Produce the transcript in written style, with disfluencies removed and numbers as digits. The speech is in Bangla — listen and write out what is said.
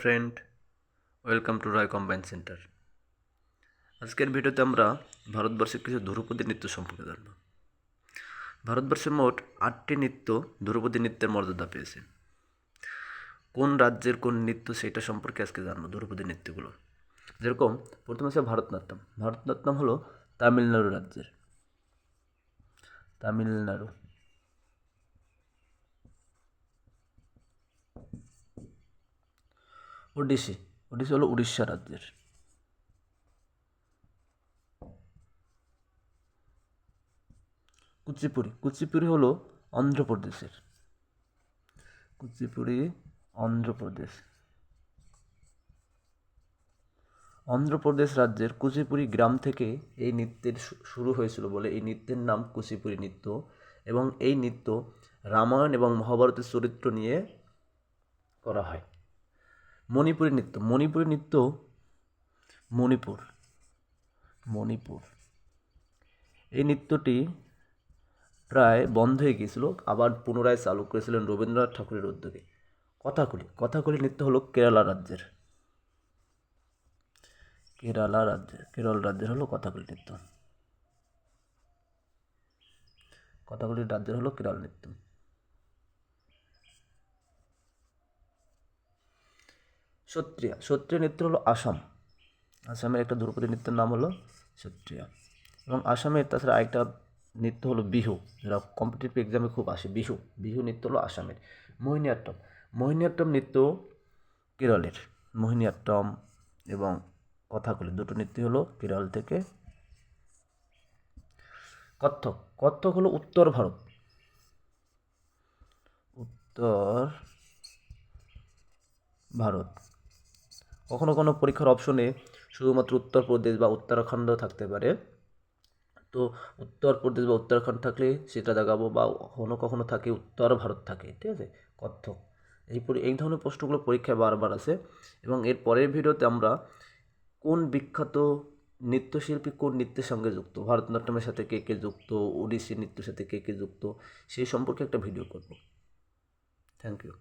Friend, welcome to Roy combine centre. আজকের ভিডিওতে আমরা ভারতবর্ষের কিছু ধ্রুপদী নৃত্য সম্পর্কে জানব। ভারতবর্ষের মোট 8টি নৃত্য ধ্রুপদী নৃত্যের মর্যাদা পেয়েছে। কোন রাজ্যের কোন নৃত্য সেটা সম্পর্কে আজকে জানবো, ধ্রুপদী নৃত্যগুলো। যেরকম প্রথমে আছে ভারতনাট্যম। ভারতনাট্যম হলো তামিলনাড়ু রাজ্যের। তামিলনাড়ু। ওডিসি। ওডিসি হলো উড়িষ্যা রাজ্যের। কুচিপুড়ি। কুচিপুড়ি হলো অন্ধ্রপ্রদেশের। কুচিপুড়ি অন্ধ্রপ্রদেশ। অন্ধ্রপ্রদেশ রাজ্যের কুচিপুড়ি গ্রাম থেকে এই নৃত্যের শুরু হয়েছিল বলে এই নৃত্যের নাম কুচিপুড়ি নৃত্য। এবং এই নৃত্য রামায়ণ এবং মহাভারতের চরিত্র নিয়ে করা হয়। মণিপুরী নৃত্য। মণিপুরী নৃত্য মণিপুর। মণিপুর। এই নৃত্যটি প্রায় বন্ধ হয়ে গিয়েছিল, আবার পুনরায় চালু করেছিলেন রবীন্দ্রনাথ ঠাকুরের উদ্যোগে। কথাকলি। কথাকলি নৃত্য হলো কেরালা রাজ্যের। কেরল রাজ্যের হলো কথাকলি নৃত্য। কথাকলি রাজ্যের হলো কেরল নৃত্য। সত্রিয়া। সত্রিয়া নৃত্য হলো আসাম। আসামের একটা ধ্রুপদী নৃত্যের নাম হলো সত্রিয়া। এবং আসামের তাছাড়া আরেকটা নৃত্য হলো বিহু, যেটা কম্পিটিটিভ এক্সামে খুব আসে। বিহু। বিহু নৃত্য হলো আসামের। মোহিনীঅট্টম। মোহিনীঅট্টম নৃত্য কেরলের। মোহিনীঅট্টম এবং কথাকলি দুটো নৃত্য হলো কেরল থেকে। কত্থক। কত্থক হলো উত্তর ভারত। উত্তর ভারত। কখনো কোনো পরীক্ষার অপশনে শুধুমাত্র উত্তরপ্রদেশ বা উত্তরাখণ্ড থাকতে পারে, তো উত্তরপ্রদেশ বা উত্তরাখণ্ড থাকলে সেটা দেখাবো, বা কখনো কখনো থাকে উত্তর ভারত থাকে, ঠিক আছে। কত্থক। এই ধরনের প্রশ্নগুলো পরীক্ষায় বারবার আসে। এবং এর পরের ভিডিওতে আমরা কোন বিখ্যাত নৃত্যশিল্পী কোন নৃত্যের সঙ্গে যুক্ত, ভারতনাট্যমের সাথে কে কে যুক্ত, ওড়িশি নৃত্যের সাথে কে কে যুক্ত, সেই সম্পর্কে একটা ভিডিও করব। Thank you.